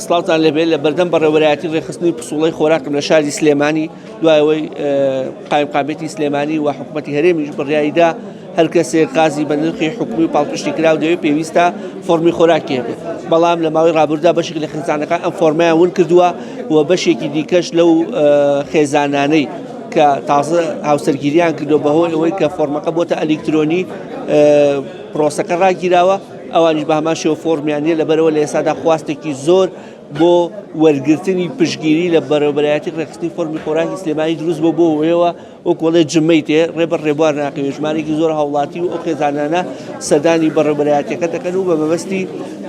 سڵاوتان لەبێت لە بەردەم بەڕێوەبەرایەتی ڕێخستنی پسوڵەی خۆراکم لە شاری سلێمانی دوایەوەی قایمقامێتی سلێمانی و حکوومەتی هەرێمیش بڕیاییدا هەر کەسێک قازی بە نرخی حکومی و پاڵپشتی کراو دەوێت پێویستە فۆرمی خۆراکی هەبێت بەڵام لە ماوەی ڕابردوودا بەشێک لە خێزانەکان ئەم فۆرمەیان ون کردووە و بەشێکی دیکەش لەو خێزانانەی کە تازە هاوسەرگیریان کردو بەهۆی ئەوەی کە فۆرمەکە بۆتە ئەلکترۆنی پرۆسەکە ڕاگیراوە ئەوانیش بە هەمان شێوە فۆرمیانیە لەبەرەوە لە ئێستادا خواستێکی زۆر بۆ وەرگرتنی پشگیری لە بەڕێوەبەرایەتی ڕێخستنی فۆرمی خۆراکی سلێمانی دروست بۆ ئەوەیەوە وەکوڵێ جمەی تێ ڕێبەر ڕێبوار ناکەوێت ژمارەیەکی زۆر هاوڵاتی و ئەو خێزانانە سەردانی بەڕێوەبەرایەتیەکە دەکەن و بە مەبەستی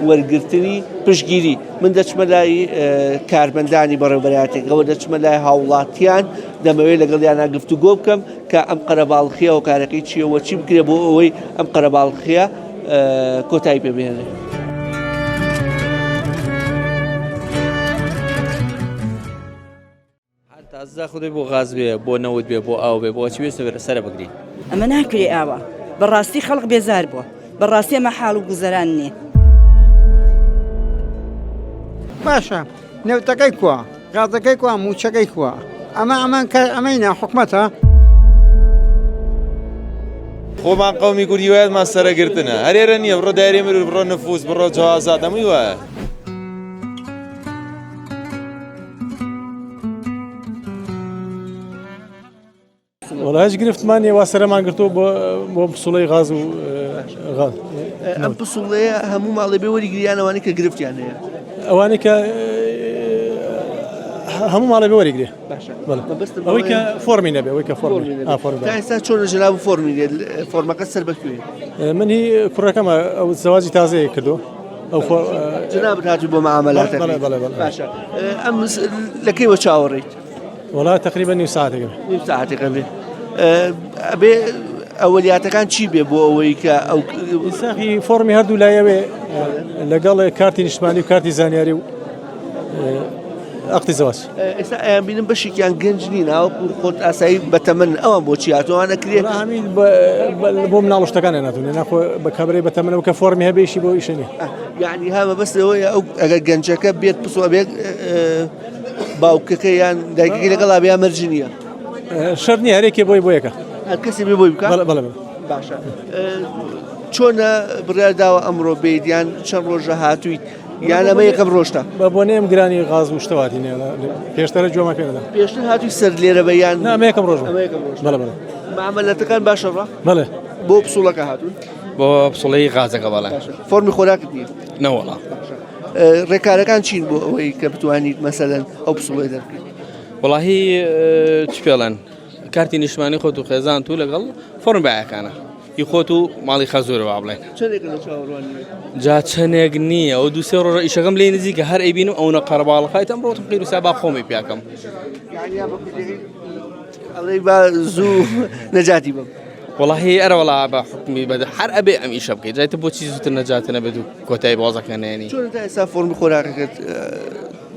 وەرگرتنی پشگیری من دەچمە لای کارمەندانی بەڕێوەبەرایەتیەکەوە دەچمە لای هاوڵاتیان دەمەوێت لەگەڵیانە گفتوگۆ بکەم کە ئەم قەرەباڵخیە و کارەکەی چیەوە چی بکرێ بۆ ئەوەی ئەم قەرەباڵخیە کۆتایی پێبێنێ. تازە خودی بۆ غاز بێ بۆ نەوت بێ بۆ ئاو بێ بۆ چی بێ سەرە بگری ئەمە ناکرێ ئاوە بەڕاستی خەڵق بێزار بووە بەڕاستی ئەمە حاڵ و گوزەران نییە. باشە نەوتەکەی کووە غازەکەی کووە موچەکەی کووە ئەمەی ناحکومەتە خۆمان قەومی کوردی وایەتمان سەرەگرتنە هەرێرە نییە بڕۆ دایرێ مرۆڤ بڕۆ نەفوس بڕۆ جوازات ئەمەی وایە. وڵا هیچ گرفتمانیە وا سەرمان گرتووە بۆ پسوڵەی غاز و ئەم پسوڵەیە هەموو ماڵێ بێ وەریگریانەوانی کە گرفتیان هەیە ئەوانەی کە هەموو ماڵێ بێ وەریگرێ ئەوەی کە فۆرمی نەبێ ئەوەی کە فۆرمی تا ئێستا چۆنە جەناب فۆرمی فۆرمەکە سەر بەکوێ من هی کوڕەکەمە ئەو زەواجی تازەیە کردو ئەو جنابت هاتوو بۆ مەعامەلاتەکە باشە ئەم لەکەیوە چاوەڕێیت وڵا تقریبا نیم ساعتێکە بێ ئەبێ ئەوەلیاتەکان چی بێ بۆ ئەوەی کە ئەو ئیساقی فۆرمی هەردوو لایەوێ لەگەڵ کارتی نیشتمانی و کارتی زانیاری و ئەقتی زەواج ئێستا ئەیان بینم بەشێکیان گەنج نین ئاوەکو خۆت ئاسایی بەتەمەن ئەوان بۆچی هاتووان ئەکرێت هەمین بۆ مناڵ شتەکانە ناتوانێ ناخۆ بە کابرەی بەتەمەنەوە کە فۆرمی هەبێشی بۆ ئیشەنێ یعنی هەمە بەستەوەی ئەو ئەگەر گەنجەکە بێت پسوە بێت باوکەکە یان دایکەکەی لەگەڵا بێ مەرجی نییە شەر نییە هەرێکێ بۆی بۆیەکە هەر کەسی بێ بۆی بکات باشە چۆنە بڕیارداوە ئەمڕۆ بێت یان چەند ڕۆژە هاتوویت یان ئەمە یەکەم ڕۆژتە بە بۆ نێم گرانی غاز و شتەواتی نێ پێشترە جۆمە پێدا پێشتر هاتووی سەر لێرە بە یان ئەمە یەکەم ڕۆژ معاملەتەکان باشەڕە بەڵێ بۆ پسوڵەکە هاتوون بۆ پسوڵەی غازەکە بەڵێ فۆرمی خۆراکت نییە نەوەڵا ڕێکارەکان چین بۆ ئەوەی کە بتوانیت مەسەلەن ئەو پسوڵەی دەرکەیت وڵاهی چ پێڵێن کارتی نیشتمانی خۆت و خێزان تو لەگەڵ فۆرم بایەکانە هی خۆت و ماڵی خەزۆرەوە بڵێن جا چەندێک نییە ئەو دووسێ ڕۆژە ئیشەکەم لێ نزیکە هەر ئەیبینم ئەوە قەرەباڵەکەیت ئەم ڕۆتم قیر و سابا خۆمی پیاکەم ئەڵێ با زوو نەجاتی بم وڵاهی ئەرەوەڵا بە حکمی بەدە هەر ئەبێ ئەم ئیشە بکەیت جایتە بۆچی زووتر نەجاتە نەبێت و کۆتایی بازەکەنێنی چۆن تا ئێستا فۆرمی خۆراکەکەت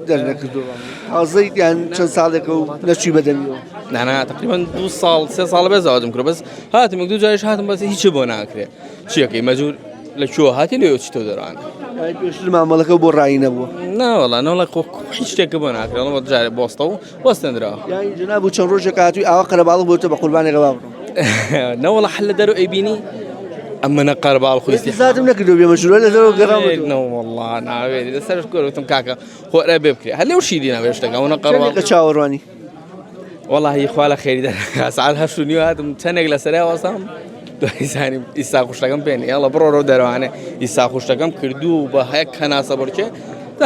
دەرنەکردووە تازەیت یان چەند ساڵێکە و نەچووی بەدەمیەوە نانا تقریبا 2 ساڵ 3 ساڵ بە زەواجم کرد بەس هاتم دوو جارش هاتم بەس هیچی بۆ ناکرێت چیەکەی مەجبور لە کوێ هاتی لێ چی تۆ دەڕوانە پێشتر مامەڵەکە بۆ ڕایی نەبووە ناوەڵا نەوەڵە هیچ شتێکە بۆ ناکرێت بە جارێ بۆستە و وەستێنراوە یانی جەناب و چەند ڕۆژێک هاتووی ئاوا قەرەباڵغ بۆتە بە قوربانێکە با بڕۆم نەوەڵە حل لە دەرەوە ئەیبینی ئەمە قەرەباڵ خۆستی زادم نەکردو بێ مەجبورە لە دەرەوە گەڕامەوە نەوەڵا ناوێت لەسەرش گۆرەوتم کاکە خۆ ئەرە بێ بکرێ هەر لێو شیدی ناوێ شتەکە ئەوە قەرەباڵ چاوەڕوانی والله خوا لە خێری دەکات ساعت 8 هاتم چەندێک لەسەرای وەسام دوایزانیم ئیسا خوشتەکەم پێێنی یاڵە بڕۆ دەروانێ ئیسا خوشتەکەم کردو بە هەیەک کەناسە بڕچێ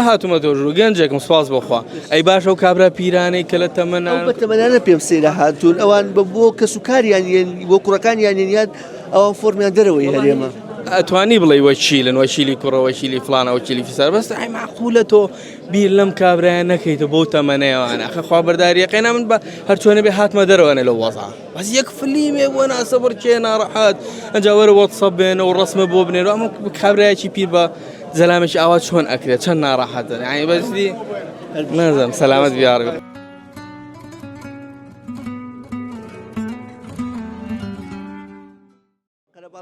هاتوومە تۆژ گەنجێکم سواز بۆخوا ئەی باشە و کابرا پیرانەی کە لە تەمەنانە پێم سێرە هاتوون ئەوان بۆ کەس و کاریان بۆ کوڕەکانیان یان ئەوان فۆرمیان دەرەوەی هەرێمە ئەتوانی بڵێ وەچیلن وەچیلی کوڕەوەچیلی فلانەوە چیلی فیسەر بەس ئەی معقولە تۆ بیر لەم کابرایان نەکەیتە بۆ تەمەنەیەوانە خوا بەرداریەکەینا من بە هەرچۆنە بێ هاتمە دەرەوەنە لە وەزا بەس یەک فلیمێ بۆ ناسە بڕکێ ناڕەحات ئەنجا وەرە وەتسەپ بێنە و ڕسمە بۆ بنێرە ئەمە کابرایەکی پیر بە زەلامێکی ئاوا چۆن ئەکرێت چەند ناڕەحەتە یعنی بەسدی نازانم سەلامەت بیارێ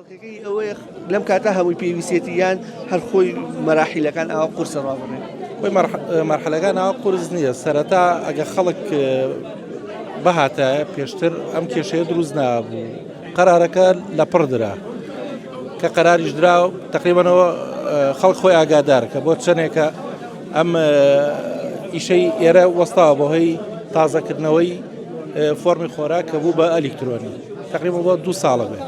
باڵکەکەی ئەوەیە لەم کاتە هەمووی پێویستێتی یان هەر خۆی مەراحیلەکان ئاوا قورسە ڕابڕێ مەرحەلەکانەوە قورس نییە سەرەتا ئەگە خەڵک بەهاتە پێشتر ئەم کێشەیە دروست نابوو قەرارەکە لە پڕدرا کە قەراریش درا و تقریبانەوە خەڵک خۆی ئاگادار کە بۆ چەندێکە ئەم ئیشەی ئێرە وەستاوە بۆ هەی تازەکردنەوەی فۆرمی خۆراک کە بوو بە ئەلیکترۆنی تقریبا بۆ 2 ساڵە بێت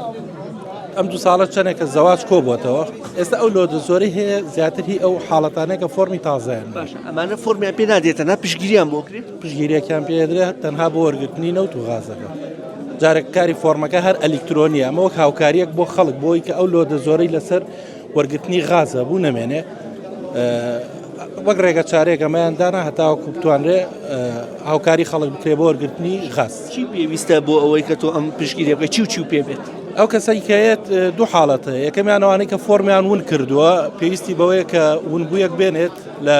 ئەم 2 ساڵە چەندێکە زەواج کۆ بووەتەوە ئێستا ئەو لۆدە زۆری هەیە زیاتر هی ئەو حاڵەتانێکە فۆرمی تازایان ئەمانە فۆرمیان پێ نادێتە نا پشگیریان بۆ کرێت پشگیریەکیان پێدرێت تەنها بۆ وەرگرتنی نەوت و غازەکە جارێک کاری فۆرمەکە هەر ئەلیکترۆنیە ئەمە وەک هاوکاریەک بۆ خەڵک بۆی کە ئەو لۆدە زۆرەی لەسەر وەرگرتنی غازە بوو نەمێنێ وەک ڕێگە چارێک ئەمەیان دانا هەتاوەکو بتوانرێ هاوکاری خەڵک بکرێ بۆ وەرگرتنی غاز چی پێویستە بۆ ئەوەی کە تۆ ئەم پشگیری بکەی چی و پێ بێت ئەو کەسەیکەیەت 2 حاڵەتە یەکەمیانەوەی کە فۆرمیان ون کردووە پێویستی بەوەیە کە ونبوویەک بێنێت لە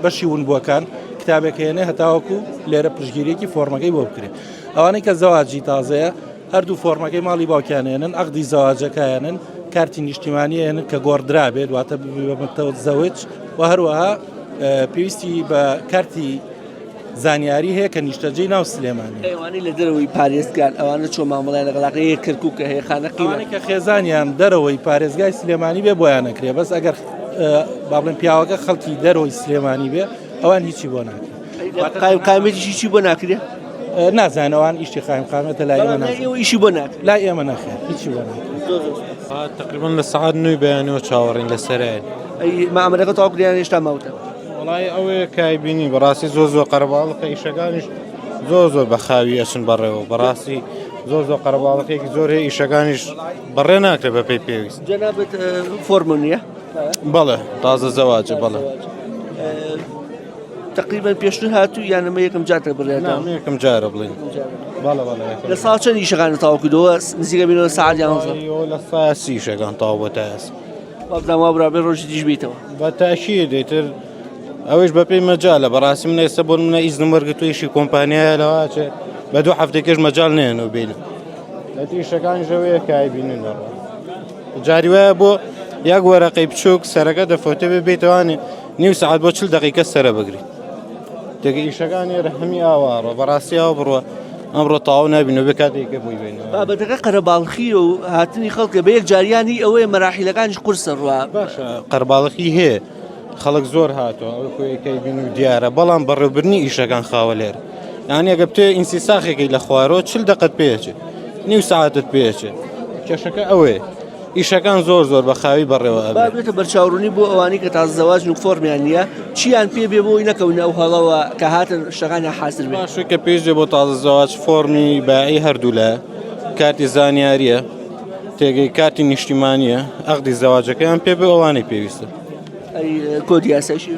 بەشی ونبووەکان کتابێک هێنێ هەتاوەکو لێرە پشگیریەکی فۆرمەکەی بۆ بکرێت ئەوانەی کە زەواجی تازەیە هەردوو فۆرمەکەی ماڵی باوکیانێنن ئەقدی زەواجەکەیانن کارتی نیشتیمانیێنن کە گۆڕدرا بێت واتە ببێتەوە زەوج و هەروەها پێویستی بە کارتی زانیاری هەیە کە نیشتەجێی ناو سلێمانی ئەوانەی لە دەرەوەی پارێزگار ئەوانە چۆن مامەڵای لەگەڵاقەیە کردکووکە هەیە خانەقیمانە کە خێزانیان دەرەوەی پارێزگای سلێمانی بێ بۆیان نەکرێ بەس ئەگەر با بڵێن پیاوەکە خەڵکی دەرەوەی سلێمانی بێ ئەوان هیچی بۆ ناکرێت قایمەتیشی چی بۆ ناکرێت نازانێت ئەوان ئیشتی قایمقامەتە لای ئێمە ئیشی بۆ ناکرێت لای ئێمە نەخێت هیچی بۆ ناکرێت تقریبا لە سعات 9 بەیانەوە چاوەڕین لەسەرایە مامەلەکە تاوکریان هێشتا ماوتە وڵای ئەوەیە کایبینی بەڕاستی زۆر قەرەباڵقە ئیشەکانیش زۆر بە خاوی ئەچن بەڕێوە بەڕاستی زۆر قەرەباڵقێکی زۆر هەیە ئیشەکانیش بەڕێ ناکرێت بە پێی پێویست جەنابەت فۆرمون نییە بەڵێ تازە زەواجە بەڵێ تقریبا پێشتر هاتوو یانەمە یەکەم جاتە بڕێتەوە یەکەم جارە بڵین لە ساڵ چەند ئیشەکان تاوا کردەوە نزیکە بینەوە ساعات 11 لە سایە 30 ئیشەکان تاوا بۆ تا ئێستا وابزان وا بڕابێ ڕۆژی دیش بیتەوە بە تاکید دەیتر ئەوەش بە پێی مەجالە بەڕاستی من ئێستا بۆ منە ئیزنم وەرگرتوویشی کۆمپانیایە لەواچێ بە 2 هەفتێکەش مەجال نێنەوە بینە ئیشەکان ژەوەیە کایبینن جاری وایە بۆ یەک وەرەقەی بچووک سەرەکە دەفۆتە بێتەوانێ نیو سەعات بۆ 40 دقیقە سەرە بگری تێگە ئیشەکان ێرە هەمی ئاوارڕە بەڕاستی ئەوە بڕوە ئەمڕۆ تاو نبینەوە بێ کاتێککە بووی بینەوە بابەتەکە قەرەباڵخی و هاتنی خەڵکە بە یەک جاریانی ئەوەیە مەراحیلەکانش قورسە ڕوا باشە قەرباڵخی هەیە خەڵک زۆر هاتووە ئەو خۆیەکەی بین و دیارە بەڵام بەڕێوەبرنی ئیشەکان خاوە لێر یعنی ئەگە بتێ ئینسیساخێکی لە خوارەوە 40 دقت پێچێت نیو ساعتت پێچێت کێشەکە ئەوەیە ئیشەکان زۆر بە خاوی بەڕێوە بابێتە بەرچاوڕوونی بۆ ئەوانەی کە تازە زەواج و فۆرمیان نییە چیان پێ بێ بۆی نەکەونە ئەو هەڵەوە کە هاتن شتەکانیان حاسر بێت باشە کە پێشێ بۆ تازە زەواج فۆرمی باعی هەردوو لە کارتی زانیاریە تێگەی کارتی نیشتیمانیە ئەقدی زەواجەکەیان پێ بێ ئەوانەی پێویستە کۆدی یاسایشی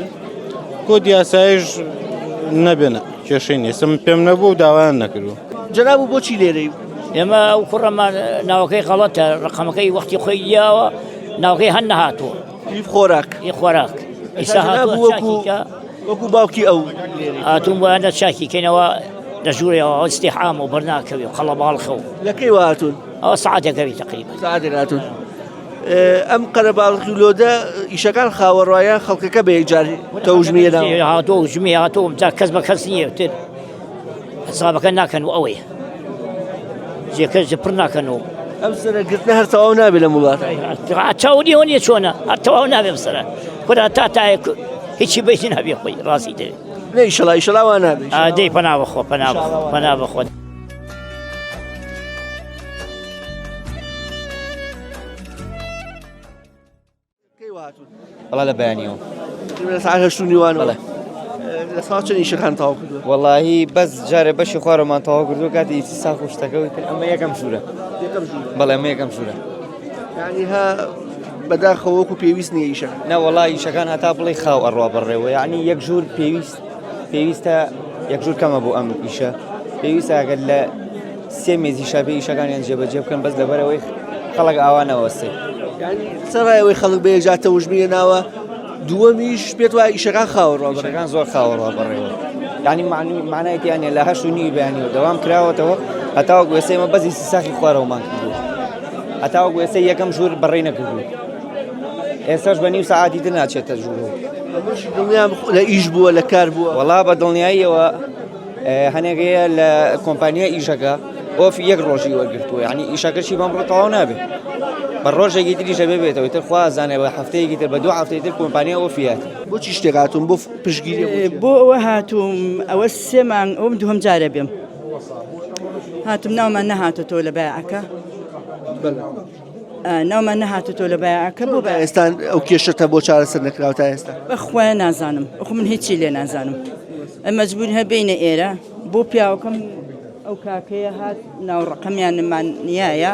کۆدی یاسایش نەبێنە کێشەی نیست پێم نەبوو و داوایان نەکردو جەناب و بۆچی لێرەی ئێمە ئەو کوڕەمان ناوەکەی غەڵەتە ڕقەمەکەی وەختی خۆی دیاوە ناوەکەی هەن نەهاتووە خۆراک ئیسا وەکو باوکی ئەو هاتوون بۆیانە چاکی کەینەوە لە ژوورەوە ئەستیحام و بەرناکەوی و قەڵەباڵخە و لەکەی هاتوون ئەوە سەعاتێکەوی تقریبا سەعاتێک هاتوون ئەم قەرەباڵخی لۆدە ئیشەکان خاوەڕایان خەڵکەکە بە یەکجاری تەوژمیەدا هاتۆ ژمی هاتۆ جا کەس بە کەس نییە تر حسابەکە ناکەن و ئەوەیە جێکەس پڕ ناکەنەوە ئەم سەرگرتنە هەر تەواو نابێت لە وڵات چاودیەوە نیە چۆنە هەر تەواو نابێ بسەرە خۆدا تایە هیچی بەیتی نابێ خۆی ڕاستی دەوێت نە ئیشەڵا وا نابێت دەی پەنا بەخۆ پەنا بەخۆ والله لە بەیانیەوە ساعت 8 نیوانەوە لە ساڵ چەند ئیشەکان تەواو کردووە واللهی بەس جارێ بەشی خوارەمان تەواو کردو کاتی ئیسی ساخ و شتەکەوی تر ئەمە یەکەم ژوورە بەڵێ ئەمە یەکەم ژوورە یعنی ها بەداخەوەکو پێویست نییە ئیشە نە وەڵی ئیشەکان هەتا بڵێ خاو ئەڕوا بەڕێوە یعنی یەک ژوور پێویستە یەک ژوور کەمە بۆ ئەم ئیشە پێویستە ئەگەر لە 3 مێزی شاپێ ئیشەکانیان جێبەجێ بکەن بەس لەبەرەوەی خەڵک ئاوانەوەسێ یعنی سەرایەوەی خەڵک بە یەکجار تەوژمیە ناوە دووەمیش پێت وایە ئیشەکان خاوەڕوا ئیشەکان زۆر خاوەڕوا بەڕێوە یعنی معنایەتیانە لە 8 و 9 بەیانیەوە دەوام کراوەتەوە هەتاوە گوێسەی ئێمە بەس ئیسی ساخی خوارەوەمان کردووە هەتاوە گوێسەی یەکەم ژوور بەڕێ نەکردووە ئێستاش بە نیو سەعاتی تر ناچێتە ژوورەوە دڵنیام لە ئیش بووە لە کار بووە وەڵا بە دڵنیاییەوە هەنێگەیە لە کۆمپانیا ئیشەکە ئۆفی یەک ڕۆژی وەرگرتووە یعنی ئیشەکەشی بەم ڕۆ نابێت بە ڕۆژێکی تریشە ببێتەوە تر خوازانێ بە هەفتەیەکی تر بە دوو هەفتەی تر کۆمپانیا ئۆفیات بۆچی شتێک هاتوون بۆ پشگیری بۆ ئەوە هاتووم ئەوە سێ مانگ ئەوم دووەم جارە بێم هاتوم ناومان نەهاتۆتەوە لە بایعەکە ناومان نەهاتۆتەوە لە بایعەکە بۆ ئێستا ئەو کێشەتە بۆ چارەسەر نەکراوە تا ئێستا بەخوایە نازانم ئەخ من هیچی لێ نازانم ئەم مەجبور هەبینە ئێرە بۆ پیاوەکەم ئەو کاکەیە هات ناوڕەقەمیانمان نیایە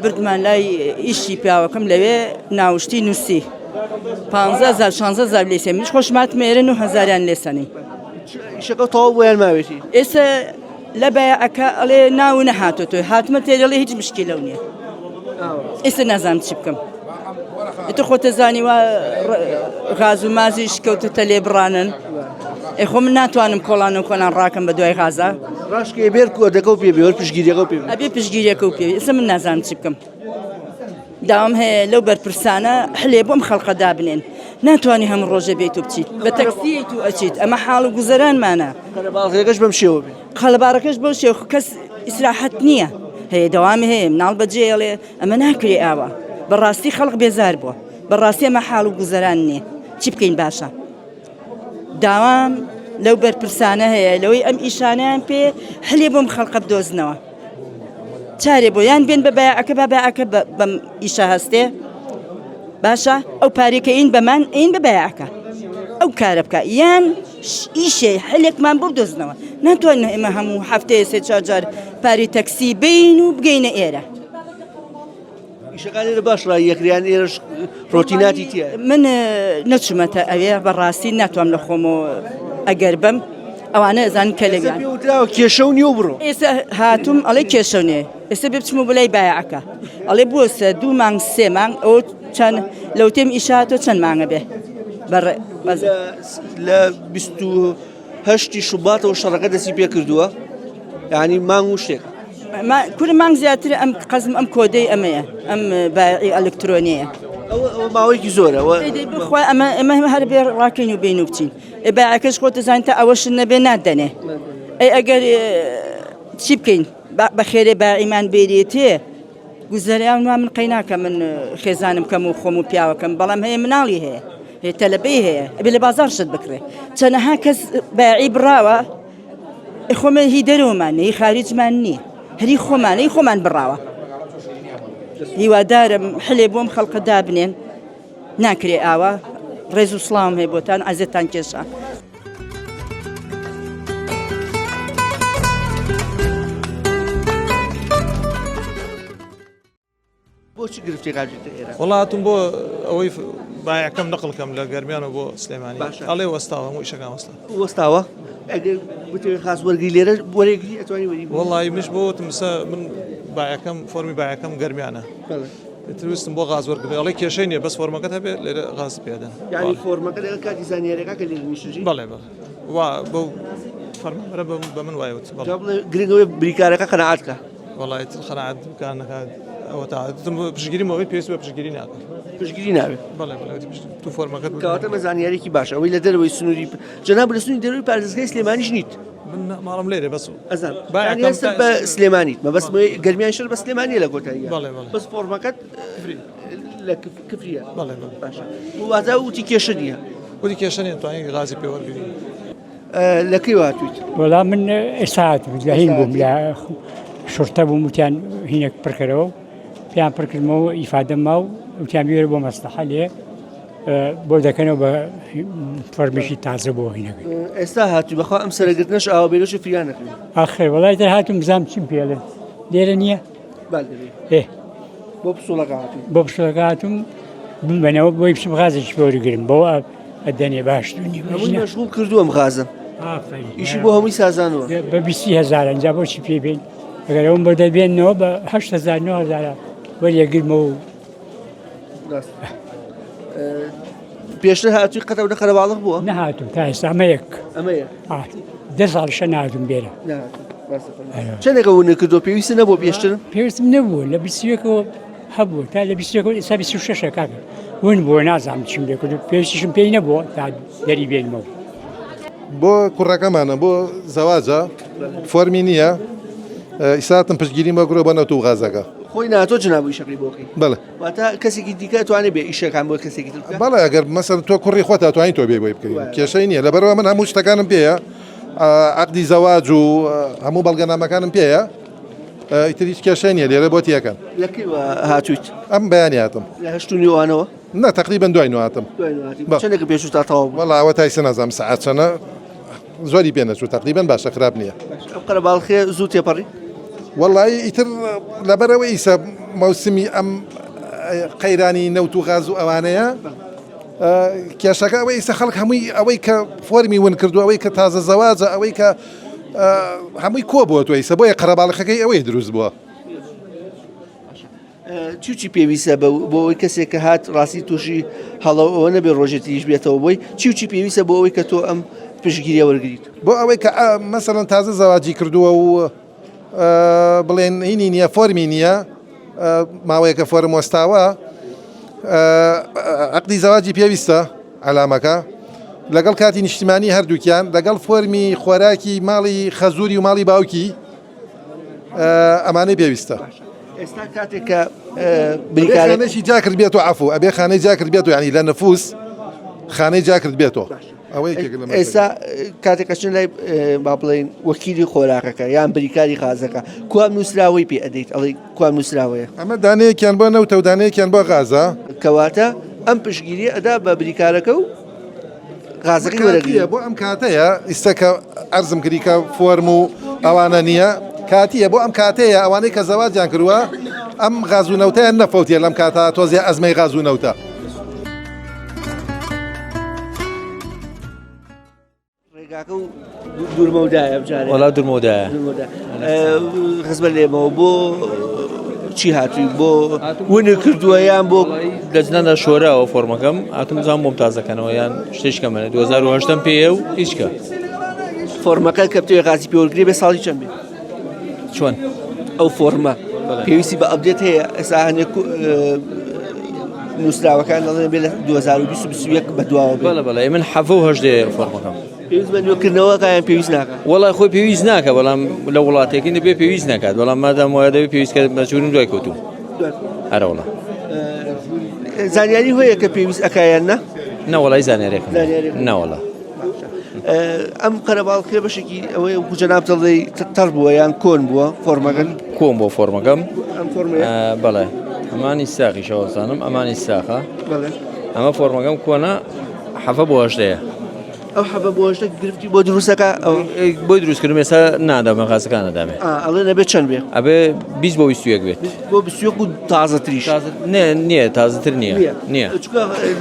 بردمان لای ئیشی پیاوەکەم لەوێ ناوشتی نووسی 15,000 16,000 لێسێ منش خۆشماتم ئێرە 9,000 لێسەنی ئیشەکە تەواو بۆیان ماوێتی ئێستا لە بایعەکە ئەڵێ ناو نەهاتۆتۆ هاتمە تێدەڵێ هیچ مشکلەو نییە ئێستا نازانم چی بکەم ئێتە خۆتە زانیوە غاز و مازیش کەوتەتە لێ بڕانن خۆ من ناتوانم کۆڵان و کۆلان ڕاکەم بە دوای غازە ڕاشکێ بێر کۆدەکە و پێبێ پشگیریەکە و پێ ئەبێ پشگیریەکە و پێ ئێستا من نازانم چی بکەم داوام هەیە لەو بەرپرسانە حلێ بۆم خەڵقە دابنێن ناتوانانی هەم ڕۆژە بێت و بچیت بە تەکسیت و ئەچیت ئەمە حاڵ و گوزەرانمانە قەرەباڵغیەکەش بەم شێوە بێ قەلەبارەکەش بەو شێو کەس ئیسراحەت نییە هەیە دەوامی هەیە مناڵ بەجێڵێ ئەمە ناکرێ ئاوە بەڕاستی خەڵق بێزار بووە بەڕاستی ئەمە حاڵ و گوزەران نییە چی بکەین باشە داوام لەو بەرپرسانە هەیە لەوەی ئەم ئیشانیان پێ هەلێ بۆم خەڵقە بدۆزنەوە چارێ بۆ یان بێن بە بایعەکە بە بایعەکە بەم ئیشە هەستێ باشە ئەو پارێکە ئین بەمان ئین بە بایعەکە ئەو کارە بکە یان ئیشێ هەلێکمان بۆ بدۆزنەوە ناتوانین ئێمە هەموو هەفتەیە سێ چوار جار پاری تەکسی بین و بگەینە ئێرە ئیشەکانی لە باش ڕای یەکریان ئێرەش ڕۆتیناتی تیە من نەچمەتە ئەوێ بەڕاستی ناتوانم لە خۆمەوە ئەگەر بم ئەوانە ئەزان کە لەگەن وتراوە کێشە و نییە بڕۆ ئێستا هاتووم ئەڵێ کێشەونێ ئێستا بێ بچمە بەلای بایعەکە ئەڵێ بۆسە 2 مانگ 3 مانگ ئەو چەند لەو تێم ئیشاتۆ چەند مانگە بێ لە 28 شوباتەوە شەڕەکە دەستی پێ کردووە یعنی مانگ و شتێک کورە مانگ زیاتر ئەم قەزم ئەم کۆدەی ئەمەیە ئەم بایعی ئەلکترۆنیەیە ئەوە ماوەیەکی زۆرە بخوا ئەمە هەر بێ ڕاکەین و بین و بچین بایعەکەش خۆتە زانین تا ئەوەشن نەبێ نادەنێ ئەی ئەگەر چی بکەین بەخێرێ بایعیمان بێریێتێ گوزەریان وا من قەیناکە من خێزانم کەم و خۆم و پیاوەکەم بەڵام هەیە مناڵی هەیە هەیە تەلەبەی هەیە ئەبێ لە بازار شت بکرێ چەنەها کەس بایعی بڕاوە خۆمە هی دەرەوەمانە هی خارجمان نییە هەری خۆمانە هی خۆمان بڕاوە هیوادارم حلێ بۆم خەڵقە دابنێن ناکرێ ئاوە ڕێز و سڵام هەیە بۆتان ئازێتان کێشە بۆچی گرفتی قاجێتە ئێرە وڵاتم بۆ ئەوەی بایعەکەم نەقڵکەم لە گەرمیانە بۆ سلێمانی ئەڵێ وەستاوە هەموو ئیشەکان وەستا وەستاوە ئەگەر بتوێت خاس وەرگی لێرە وەرێگری ئەتوانی وەری وەڵی مش بۆ تمسە من بایعەکەم فۆرمی بایعەکەم گەرمیانە تویستم بۆ غاز وەرگێ ئەڵێ کێشەی نییە بەس فۆرمەکەت هەبێ لێرە غاز پێدەن یعنی فۆرمەکە لەگەڵ کاتی زانیاریەکە کە لێرە نیشتژی بەڵێ وا بۆ فەرمانبەرە بە من وایوت گرنگەوەی بریکارەکە قەنەعاتکە وەڵی خەنەعات بکانەکە ئەوە تا پشگیری مەوەی پێویست بە پشگیری ناکەن پشگیری ناوێت بەڵێ تو فۆرمەکەت کەواتە بە زانیارێکی باشە ئەوەی لە دەرەوەی سنووری جەناب لە سنووری دەرەوەی پارێزگای سلێمانیش نیت ماڵم لێرە بەس ئەزان بە سلێمانیت مە بەس گەرمیان شەر بە سلێمانی لە کۆتاییە بەس فۆرمەکەت لە کفریە باشە واتە وتی کێشە نییە وتی کێشە نیە توانین غازی پێ وەرگری لەکەی هاتوویت وەڵام من ئێستا هاتووم لە هین بووم لە شورتە بووم وتیان هینێک پڕکەرەوە پێیان پڕکردمەوە ئیفادەم ما و وتیان بێرە بۆ مەستەحە لێ بۆ دەکەنەوە بە فەرمیشی تازە بۆ هینەکەی ئێستا هاتووی بەخوا ئەم سەرگرتنەش ئاوا بێرەشی فریان نەکردی ئاخر وەڵای تر هاتووم بزانم چیم پێڵێن لێرە نییە بۆ پسوڵەکە هاتووی بۆ پسوڵەکە هاتووم بمبەنەوە بۆی بچم غازێکی بۆوەرگرم بۆەوە ئەدەنێ باشترنی مەشغوڵ کردووەم غازم ئیشی بۆ هەمووی سازانەوە بە 20,000 ئەنجا بۆچی پێ بێن ئەگەر ئەوم بۆ دەبێنەوە بە 8,000 9,000 وەریەگرمەوە پێشتر هاتووی قەتەو لە قەرەباڵغ بووە نەهاتوم تا ئێستا ئەمەیەک 10 ساڵشە نهاتوم بێرە چەندێکە ون کردو پێویستە نەبوو پێشتر پێویستم نەبوو لە 21ەوە هەبوو تا لە 26 کاکە ون بۆ نازانم چیم لێ کرد پێشتیشم پێی نەبووە تا دەری بێنمەوە بۆ کوڕەکەمانە بۆ زەواجە فۆرمی نییە ئیساتم پشتگیری مەگرۆ بە نەوتو غازەکە خۆی ناتۆ جنابووی شەقی بۆکەی بەڵێ واتە کەسێکی دیکە توانێت بێ ئیشەکان بۆ کەسێکی تر بکات؟ بەڵێ ئەگەر مەسەن تۆ کوڕی خۆت توانین تۆ بێ بۆی بکەین کێشەی نییە لەبەرەوە من هەموو شتەکانم پێیە عەقدی زەواج و هەموو بەڵگەنامەکانم پێیە ئیتر هیچ کێشەی نییە لێرە بۆ تیەکەن لەکەیوە هاتوویت ئەم بەیانی هاتم لە هەشتونی وانەوە نه تقریبا دوای هاتم چەندێک پێش تا تەواو وەڵا ئەوە تایسە نازانم سەعات چەنە زۆری پێ نەچوو تقریبا باشە خراپ نییە ئەم قەرەباڵخێ زوو تێپەڕی وەڵی ئیتر لەبەرەوە ئیسە مەوسمی ئەم قەیرانی نەوت و غاز و ئەوانەیە کێشەکە ئەوەی ئیسە خەڵک هەمووی ئەوەی کە فۆرمی ون کردو ئەوەی کە تازە زەواجە ئەوەی کە هەمووی کۆ بووە توی ئیسە بۆیە قەرەباڵخەکەی ئەوەی دروست بووە چی پێویستە بۆ ئەوەی کەسێک کە هات ڕاستی تووشی هەڵەوە نەبێ ڕۆژێتیش بێتەوە بۆی چی پێویستە بۆ ئەوەی کە تۆ ئەم پشتگیریە وەرگریت بۆ ئەوەی کە مەسەڵەن تازە زەواجی کردووە و بڵێن هینی نییە فۆرمی نییە ماوەیەکە فۆرم وەستاوە عەقدی زەواجی پێویستە ئەلامەکە لەگەڵ کاتی نیشتیمانی هەردووکیان لەگەڵ فۆرمی خۆراکی ماڵی خەزووری و ماڵی باوکی ئەمانەی پێویستە ئێستا کاتێک کە بریکارێکی جا کرد بێتەوە عەفو ئەبێ خانەی جا کرد بێتەوە ینی لە نەفوس خانەی جا کرد بێتەوە ئێستا کاتێک کەچن لای با بڵێن وەکیلی خۆراکەکە یان بریکاری غازەکە کوام نووسراوەی پێ ئەدەیت ئەڵێ کوام نووسراوەیە ئەمە دانەیەکیان بۆ نەوتە و دانەیەکیان بۆ غازە کەواتە ئەم پشتگیری ئەدا بە بریکارەکە و غازەکەی وەرەگرێ بۆ ئەم کاتەیە ئیسەکە ئەرزم کریکە فۆرم و ئەوانە نییە کاتیە بۆ ئەم کاتەیە ئەوانەی کە زەواجیان کردووە ئەم غاز و نەوتەیان نەفەوتیە لەم کاتە تۆزیە ئەزمەی غاز و نەوتە ڕێگاکە و دوورمەودایە بجارێ وەڵا دوورمەودایە خزمە لێمەوە بۆ چی هاتووی بۆ ونی کردووە یان بۆ دەچنە شۆرەوە فۆرمەکەم هاتم زان بۆم تازەکەنەوە یان شتێشکە منە 2010 پێیە و هیچکە فۆرمەکە کە بتوێ غازی پێوەرگری بێ ساڵی چەند بێ چۆن ئەو فۆرمە پێویستی بە ئەپدێت هەیە ئێستا هەنێک نووسراوەکان دەڵێن بێ لە 2021 بەدواوە بەڵێ من حەفە و هەژدێ فۆرمەکەم پێویست بە نوێکردنەوەکەیان پێویست ناکات وەڵای خۆی پێویست ناکە بەڵام لە وڵاتێکی دەبێ پێویست ناکات بەڵام مادام وایە دەبێ پێویستکە مەجبورم دوای کەوتوم هەرەوڵە زانیاری هۆیە کە پێویست ئەکایان نا نەوەڵای زانیارێکم نەوەڵە ئەم قەرەباڵخێ بەشێکی ئەوەی جەناب دەڵێ تەڕ بووە یان کۆن بووە فۆرمەکەن کۆن بۆ فۆرمەکەم ئەم فۆرمەیە بەڵێ ئەمانی ساقیشەوە زانم ئەمانی ساقە ئەمە فۆرمەکەم کۆنە حەفە بۆ هەژدەیە ئەو حەفە بۆ هەژدە گرفتی بۆ دروستەکە بۆی دروستکردم ئێستا نادامە غازەکان نەدامێ ئەڵێ نەبێت چەند بێ ئەبێ 20 بۆ 21 بێت بۆ 21 و تازەتریش نییە تازەتر نییە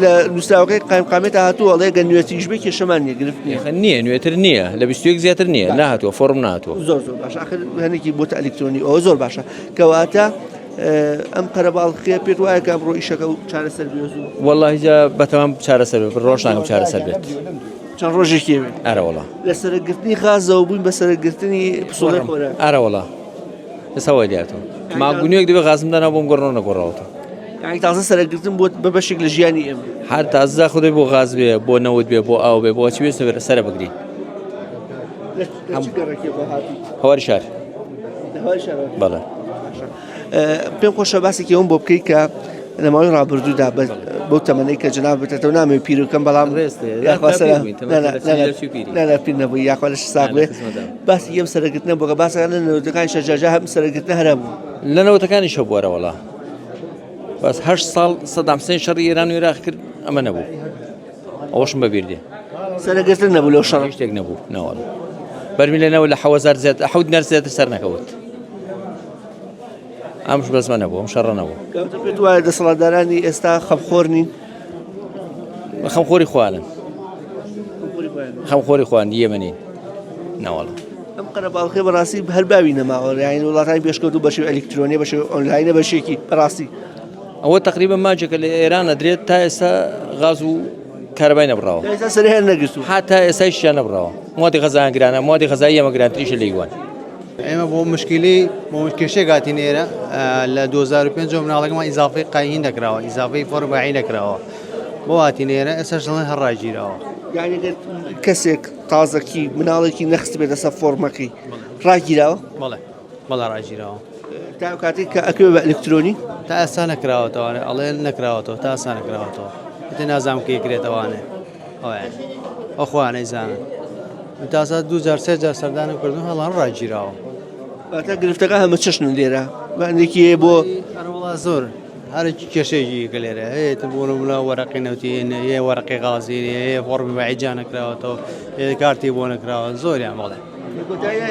لە نووسراوەکەی قایمقامێتە هاتووە ئەڵێ گە نوێتیش بێ کێشەمان نییە گرفت نییە نوێتر نییە لە 21 زیاتر نییە نهاتووە فۆرم نهاتووە زۆر باشە ئاخر هەنێکی بۆتە ئەلکترۆنی ئەوە زۆر باشە کەواتە ئەم قەرەباڵخێ پێت وایە کە ئەمڕۆ ئیشەکە و چارەسەر بێت وەڵڵاهی جا بەتەمام چارەسەر بێت ڕۆژ ناکەم چارەسەر بێت چەند ڕۆژێکی بێت ئەرەوەڵا لە سەرگرتنی غازەوە بووین بە سەرگرتنی پسوڵی خۆراک ئەرەوەڵا ئێستا وای دیاتەوە ماگونیەک دەبێت غازم دانا بۆم گۆڕنەوە نەگۆڕاوەوە یعنی تازە سەرگرتن بۆ بە بەشێک لە ژیانی ئێمە هەر تازە خودی بۆ غاز بێ بۆ نەوت بێ بۆ ئاو بێ بۆ چی بێت سەرە بگری هەواری شار بەڵێ پێم خۆشە باسێکی ئەوم بۆ بکەیت کە لەماوەی ڕابردوودا بەو تەمەنەی کە جەناب بێتەوە نامێ پیرەکەم بەڵام پیر نەبووی یاخوا لەش ساق بێ باسی ئەم سەرگرتنە بۆکە باسەکان لە نەوتەکانی شەجاجا هەم سەرگرتنە هەرا بوو لە نەوتەکانی شە بووەرە وەڵا بەس 8 ساڵ سەدام حوسێن شەڕی ئێران و عێراق کرد ئەمە نەبوو ئەوەشم بەبیردێ سەرگرتن نەبوو لەو شەڕ شتێک نەبوو نەوەڵ بەرمی لەنەوە لە 1000 زیاتر 7 نەر زیاتر سەر نەکەوت ئەمش بەزمە نەبوو ئەم شەڕە نەبوو پێت وایە دەسەڵاتدارانی ئێستا خەمخۆر نین خەمخۆری خوانن خەمخۆری خوان یەمەنین نەوەڵە ئەم قەرەباڵخێ بەڕاستی هەر باوی نەماوە یعنی وڵاتانی پێشکەوتوو بەشێ ئەلکترۆنی بەشێ ئۆنلاینە بەشێکی بەڕاستی ئەوە تقریبا ماجێکە لە ئێران ئەدرێت تا ئێستا غاز و کارەبای نەبراوە ئێستا سەرێ هەر نەگرتووە هاتا ئێستای شیان نەبراوە مادی غەزایان گرانە مادی غەزایی ئەمە گرانتریشە لە یوان ئێمە بۆ مشکلی بۆ کێشەیە گاتی نێرە لە 2005 مناڵەکەمان ئیزافی قاین دەکراوە ئیزافی فۆرمباعی نەکراوە بۆ هاتی نێرە ئێستا شڵێن هەڕاگیرەوە یعنی کەسێک تازەکی مناڵێکی نەخست بێت لەسەر فۆرمەکەی ڕاگیراوە بەڵێ ڕاگیرەوە تا کاتێک کە ئەکوێ بە ئەلکترۆنی تا ئێستا نەکراوەتەوانێ ئەڵێ نەکراوەتەوە تا ئێستا نەکراوەتەوە تێ نازام کێکرێتەوانێ ئەوخوانەی زانن تازە 2003 سەردانم کردو هەڵان ڕاگیراوە تا گرفتەکە هەمە چشن لێرە بەندێکی بۆ هەروەڵا زۆر هەرکی کێشەیەکی کە لێرە هەیە بۆ نمونە وەرەقی نەوتین هەیە وەرەقی غازی هەیە فۆرمی باعیجا نەکراوەتەوە کارتی بۆ نەکراوە زۆریان بەڵێ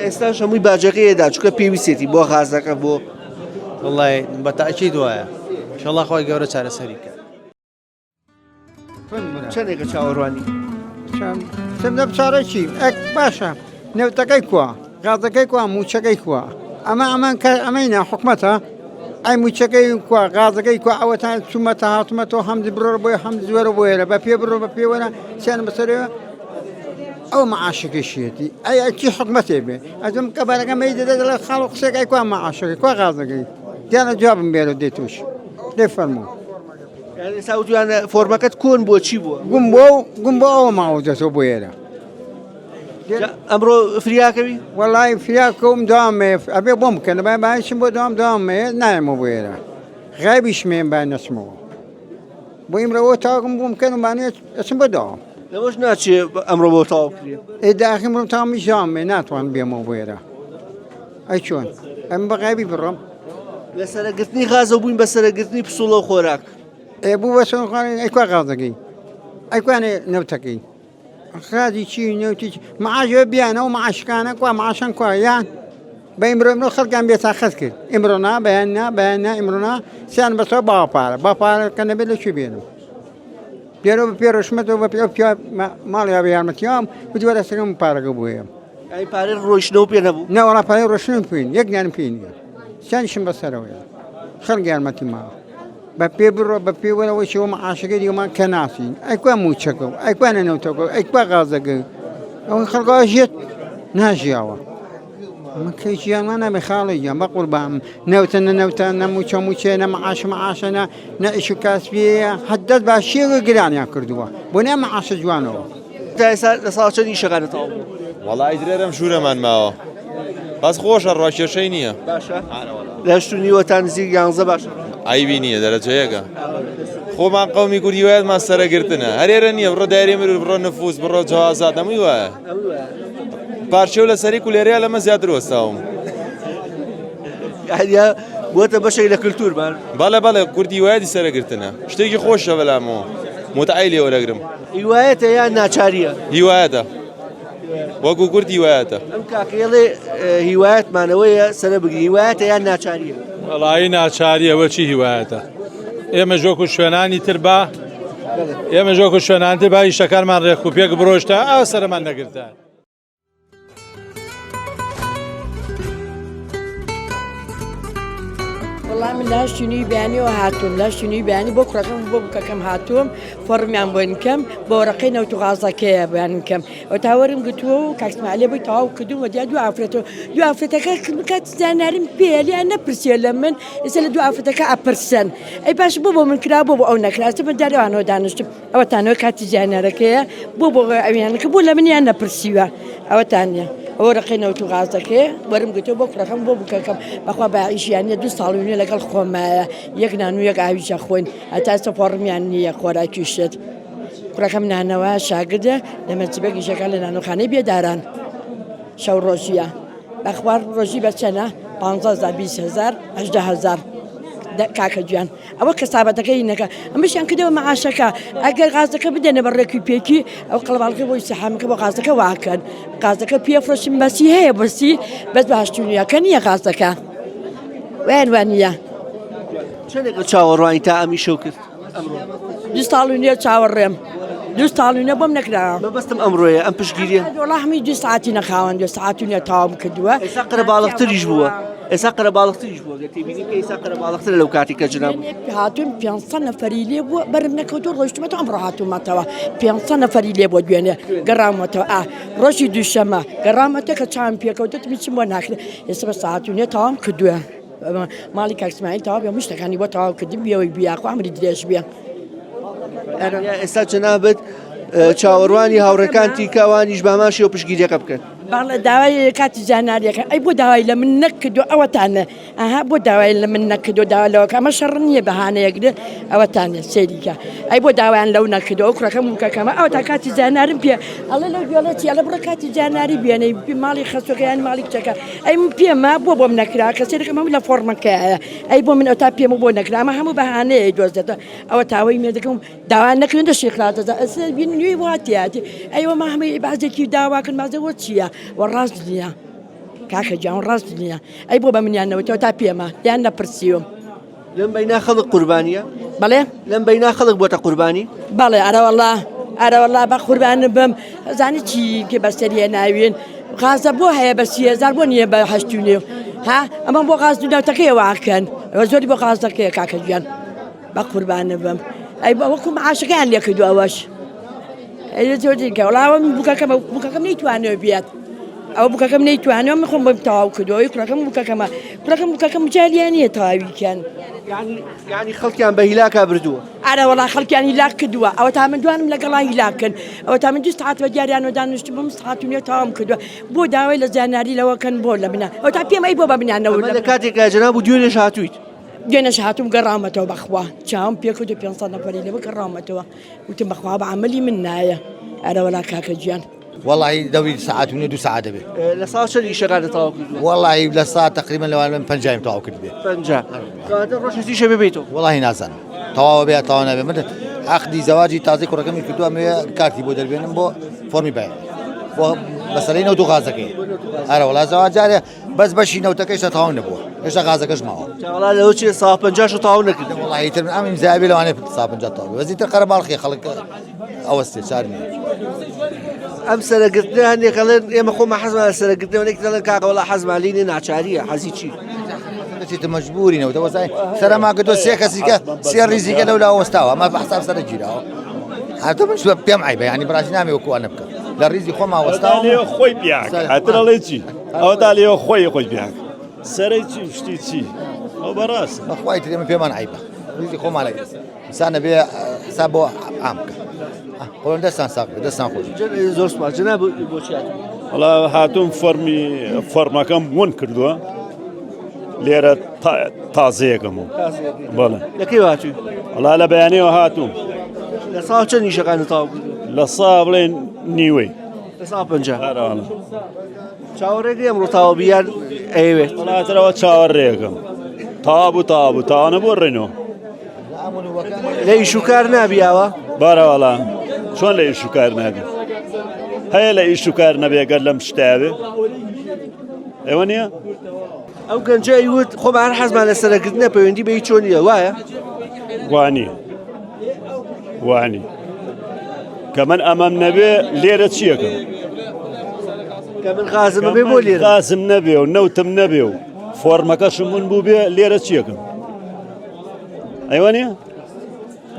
ئێستاش هەمووی باجەکەیدا چکە پێویستێتی بۆ غازەکە بۆ وڵی بەتاکی دوایە شڵا خۆی گەورە چارەسەری کرد چەندێکە چاوەڕوانی سم دە بچارە چی ئەک باشە نەوتەکەی کووە غازەکەی کووە موچەکەی کووە ئەمەینە حکومەتە ئەی موچەکەی کووە غازەکەی کووە ئەوەتان چوومەتە هاتومەتەوە هەمدی بڕۆ بۆی هەمدی زۆرە بۆیرە بە پێ بڕۆ بە پێوەرە سیان بەسەرەوە ئەو معاشەکەشیەتی ئەی چی حکومەتێ بێ ئەدەم کەبارەکەمەی دەدە لە خاڵ و قسێکای کووە معاشەکەی کووە غازەکەی دیانە جوابم بێرە دێ توش دێ فەرموو ساوتیانە فۆرمەکەت کۆن بۆ چی بووە گوم بۆ ئەوە ماوەدەتەوە بۆ ئێرە ئەمڕۆ فریاکەوی وەڵی فریاکەم دوامێ ئەبێ بۆم بکەن بە باچم بۆ دوامێ نایمە بۆ ئێرە غایبی شمێن با نەچمەوە بۆ ئیمرەوە تاوکم بۆم بکەن و بانێت ئەچم بە داوام لەوەش ناچێ ئەمڕۆ بۆ تاو کرێ ئێداخی مرم تامی ژامێ ناتوان بێمەوە بۆ ئێرە ئەی چۆن ئەم بە غایبی بڕۆم لە سەرگرتنی غازە بووین بە سەرگرتنی پسوڵە و خۆراک بوو بەسەخوانین ئەیکوا غازەکەی ئەیکوانێ نەوتەکەی خازی چی نەوتی معاژێ بیانەوە معاشکانە kwa معاشان kwa یان بە ئیمرۆ خەڵکان بێتاقەت کرد ئیمرۆنا بەیاننا ئیمرۆنا سیان بەسەوە باپارە کە نەبێت لە چی بێنم پێرەوە بە پێڕۆشمەتەوە بە پێ ماڵیا بە یارمەتیام بووە دەستەکەم پارەکە بۆیە ئەی پارەی ڕۆیشتنەوە پێ نەبوو نەوەڵا پارەی ڕۆشتن پێین یەکیان پێ نییە سیانیشم بەسەرەوەیە خەڵک یارمەتی ماوە بە پێ بڕۆ بە پێوەرەوەی چەوە معاشەکەی دیوەمان کە ناسین ئەیکوا موچەکە و ئەیکوانە نەوتەکە ئەیکوا غازەکە ئەوەی خەڵکەوە ژێت ناژیاوە ئەمە کەی ژیانمان نەبێ خاڵی گیان بە قوربان نەوتە نەنەوتە نەموچە موچێ نە معاشە نە ئیش و کاسبیەیە حدەت باشیەوە گرانیان کردووە بۆ نێ معاشە جوانەوە تا ئێستا لە ساڵ چەندی ئیشەکانتەوە وەڵای درێرەم شوورەمان ماوە بەس خۆشە ڕۆکێشەی نییە باشە لە شتونیوەتان نزیک 11 باشە ئایبی نییە دەرەجەیەکە خۆمان قەومی کوردی وایەتمان سەرەگرتنە هەرێرە نییە بڕۆ دایرێ مرۆڤ بڕۆ نەفوس بڕۆ جوازات هەمووی وایە پارچە و لە سەری کولێرەیە لەمە زیاتر وەستاوم بۆتە بەشێک لە کلتورمان بەڵێ کوردی وایەتی سەرەگرتنە شتێکی خۆشە بەلامەوە متعای لێ وەرەگرم هیوایەتە یان ناچاریە هیوایەتە وەکو کورد هیوایەتە ئەم کاکەڵێ هیوایەتمانەوەیە سەرە بگری هیوایەتە یان ناچاریە وەڵایی ناچاریەوە چی هیوایەتە ئێمە ژۆکو شوێنانی تر با ئێمە ژۆکو شوێنان تر با ئیشەکانمان ڕێک و پێک بڕۆشتە ئەو سەرمان نەگرتە وەڵام من لە شتونی بیانیەوە هاتووم لە شتونی بیانی بۆ کوڕەکەم بۆ بکەکەم هاتووم فۆرمیان بۆ نکەم بۆ وەرەقەی نەوت و غازەکەیە بیان نکەم ئەو تاوەرم گوتووە و کاکسماعەلی بۆی تەواو کردووم و دیا دوو ئافرەتەکە کات زانارم پێلیان نەپرسیە لە من ئێستا لە دوو ئافرەتەکە ئەپرسن ئەی باش بۆ من کرا بۆ ئەو نەکراستە من دارەوانەوە دانیشتم ئەوەتانەوە کاتی زانارەکەیە بۆ ئەویانەکە بۆ لە منیان نەپرسیوە ئەوەتانە ئەوە ڕقی نەوت و غازەکەی وەرم گوتووە بۆ کوڕەکەم بۆ بکەکەم بەخوا باعیشیانە 2 ساڵ لەگەڵ خۆمایە یەک نان و یەک ئاویشە خۆین هەتاستا فۆڕمیان نییە خۆراکیشت کوڕەکەم نانەوە شاگردە لە مەجبەکی شەکان لە نانۆخانەی بێداران شەو ڕۆژیە بەخوار ڕۆژی بەچەنە 15,000 20,000 18,000 کاکە گویان ئەوە کەسابەتەکەی نەکە ئەمەشیان کردەوە مەعاشەکە ئەگەر غازەکە بدەنە بەڕێکی پێکی ئەو قەڵباڵکە بۆی سەحامەکە بۆ غازەکە واکەن غازەکە پێفرۆشم بەسی هەیە بەسی بەس باشتونیەکە نییە غازەکە وانە چەندێکە چاوەڕوانی تا ئەمی شەو کرد 2 ساڵ و نییە چاوەڕێم 2 ساڵ و نییە بۆم نەکراوە مەبەستم ئەمڕۆیە ئەم پشگیریە وەڵا هەمی 2 ساعتی نەخاوەن 2 ساعت و نییە تاوام کردووە ئێستا قەرەباڵغتریش بووە ئێستا قەرە باڵغتریش بووە گە تێبینی کە ئێستا قەرە باڵغترە لەو کاتی کە جناب هاتوون 500 نەفەری لێ بووە بەرم نەکەوتو ڕۆیشتمەوە ئەمڕۆ هاتوومەتەوە 500 نەفەری لێ بۆ دوێنێ گەڕامەتەوە ڕۆژی دووشەمە گەڕامەتە کە چاوم پێکەوتت میچم بۆ ناکرێت ئێستا بە ساعتونێ تاوام کردووە ماڵی کاکسماعیل تاوا بێ شتەکانی بۆ تاوا کردم بێەوەی بیاخوا ئەمری درێژ بێ ئێستا جەنابەت چاوەڕوانی هاوڕەکان تیکاوانیش باماشی و پشگیریەکە بکەن باڵە داوای کاتی جاناریەکە ئەی بۆ داوای لە من نەکردو ئەوەتانە ئەها بۆ داوای لە من نەکردو داوالەوە ئەمە شەڕ نییە بەهانەیەکرێ ئەوەتانە سێریکە ئەی بۆ داوایان لەو نەکردو ئەو کوڕەکەم وکەکەمە ئەو تا کاتی جانارم پێ ئەڵێ لەو گوێڵەتی ئەلە بڕە کاتی جاناری بێنەی ماڵی خەسوەکەیان ماڵی کچەکە ئەی من پێمە بۆم نەکرا کە سێرەکەم هەموو لە فۆرمەکەیە ئەی بۆ من ئەو تا پێمە بۆ نەکرا ئەمە هەموو بەهانەیە دۆزدێتە ئەوە تاوای مێدەکەم داوای نەکردن دەشێخلاتە ئەس بین نوێی واتیاتی ئەیوە ما هەمووی بازێکی داواکن بازەوە چییە وەڕاست نییە کاکە جیان ڕاست نییە ئەی بۆ بە منیانەوەتەوە تا پێمە دیان نەپرسیوم لەم بەینا خەڵک قوربانیە بەڵێ لەم بەینا خەڵک بۆتە قوربانی بەڵێ ئەرەوەڵا بە قوربان بم زانی چی کە بەسەریە ناوێن غازە بۆ هەیە بە 30,000 بۆ نییە بە 8 ها ئەمە بۆ غاز دونەوتەکەی واکەن ئەوە زۆری بۆ غازەکەی کاکە گیان بە قوربان بم ئەی وەکو معاشەکەیان لێ کردو ئەوەش زۆرکە وڵاوە بووکەکەم نەیتوانێت بێت ئەو بووکەکەم نەیتوانێت من خۆم بەم تەواو کردەوەی کوڕەکەم بووکەکەم جالیانیە تاویکەن یعنی خەڵکیان بە هیلاکا بردووە ئارەوەڵا خەڵکیان هیلاک کردووە ئەوە تا من دوانم لەگەڵا هیلاکن ئەوە تا من دوست هات بە دیاریانەوە دانیشت بم هاتوونێ تاوام کردووە بۆ داوای لە زاناری لەوەکەن بۆ لە منە ئەو تا پێم ئەی بۆ بە منیانەوە لە کاتێکا جەناب و دوێنێش هاتوویت دوێنەش هاتووم گەڕامەتەوە بەخوا چاوم پێکرد و 500 نەفەری لێوە گەڕامەتەوە وتم بەخوا بە عەمەلی من نایە ئەرەوەڵا کاکە گیان والله دوري ساعات وني 2 ساعات به لساعة شو شغال تطاوك والله لساعة تقريبا لو من 5 تطاوك به 5 كانت روش نتيجة ببيته والله نازن تواو بها توانا به عقدي زواجي تازي كركم كدوا مي كارتي بو دربين بو فورمي باي بس لينا ودو غازك ارا والله زواج بس بشي نو تكيش تاون بو ايش غازك ايش معه والله لو شي صاحب 5 شو تاونك والله يتم امي زابي لو انا صاحب 5 تاون بس تقرب الخي خلق اوستي صارني ام سرقتنا هني قالن يا مخو ما حزم سرقتنا ونيك قالن كاغا والله حزم علينا نعشاريه حزيتشي انت مجبورين وتو سر ما قدو سيكا سير ريزيكا لولا وستاوا ما بحساب سرجيرا هاتو مش بيام عيبه يعني براشنامي وكو انا بك لا ريزي خو ما وستاوا دالي خوي بياك هتراليتشي او دالي خوي بياك سريتشي وشتيتشي او براس اخوي تري من بيمان عيبه ريزي خو ما علي سنه بي حسابه عامك قولون دستان ساق دستان خوش زور سپاس جناب بوچات والله هاتون فرما كم ون كردوا ليره تازيكم بله لكي واتو والله لا بياني وهاتون لصاحب شنو شغال طاوق لصاحب لين نيوي لصاحب بنجا والله شاوريك امرو طاوبيان ايوه والله ترى شاوريكم طابو تانا بورينو لي شكار نبي اوا بارا والله شلون لي شكار نبي هيا لي شكار نبي قال لهم شتابه ايوانيا او كان جاي ود خو ما حزم على سرقتنا بيندي بيچونيا وايا واني كمان امام نبي ليره شيكم كمان خازم نبي مو ليره خازم نبي ونوتم نبي فورمك شمون بو بي ليره شيكم ايوانيا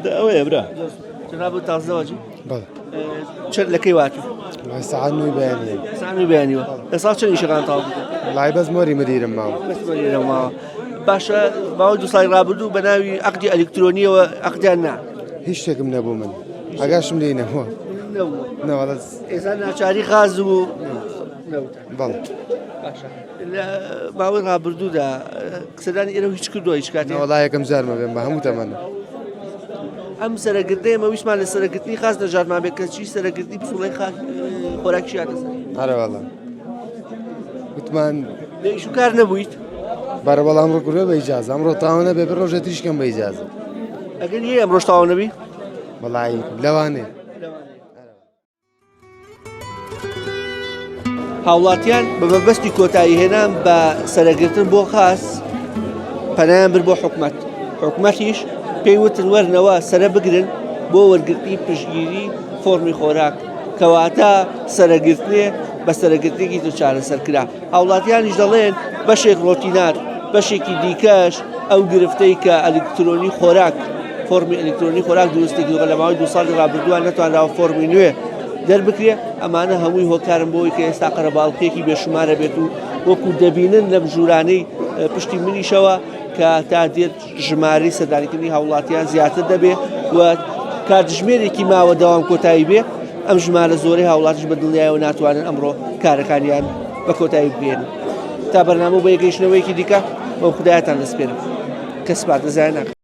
ده ويا برا جناب التزواجي بله شد لكي واتو ساعدني بياني ساعدني بياني صار شنو شغال طاوق والله بس موري مدير معه بس مدير معه باشا بعود صاير رابطو بناوي عقدي الكترونيه وعقدي النعم هيش شيء من ابو من اقاش ملينا هو لا والله اذا انا شاري غاز و بله باشا لا باور رابطو ده كسداني انه هيك كدو هيك كاتي والله كم زار ما بين هم تمام ام سرقتني ما ويش مال سرقتني خاص نجار ما بك شيء سرقتني بسولي خوراك شي هذا اره والله متمن ليش شو كار نبويت بار والله امر كره باجازه امر طاونه ببر تريش كم باجازه اقل هي امر طاونه بي والله لوانه هاوڵاتیان بە مەبەستی کۆتایی هێنان بە سەرەگرتن بۆ خاص پەنایان بر بۆ حکومەتیش پێی وتن وەرنەوە سەرە بگرن بۆ وەرگرتنی پشتگیری فۆرمی خۆراک کەواتە سەرەگرتنێ بەسەرەگرتێکی تو چارەسەرکرا هاوڵاتیانیش دەڵێن بەشێک ڕۆتینار بەشێکی دیکەش ئەو گرفتەی کە ئەلکترۆنی خۆراک فۆرمی ئەلکترۆنی خۆراک دروستێکی لە ماوەی 2 ساڵی ڕابردووان نەتوانراوە فۆرمی نوێ دەربکرێ ئەمانە هەمووی هۆکارم بۆی کە ئێستا قەرەباڵقێکی بێشمارە بێت و وەکو دەبینن لەم ژوورانەی پشتی منیشەوە کە تا دێت ژماری سەردانیکردنی هاوڵاتیان زیاتر دەبێ و کاتژمێرێکی ماوە دەوام کۆتایی بێ ئەم ژمارە زۆرەی هاوڵاتیش بە دڵنیایەوە ناتوانن ئەمڕۆ کارەکانیان بە کۆتایی بگێن تا بەرنامە بە یەگەیشتنەوەیەکی دیکە بەو خودایەتان دەسپێرم کە سپاس دەزانە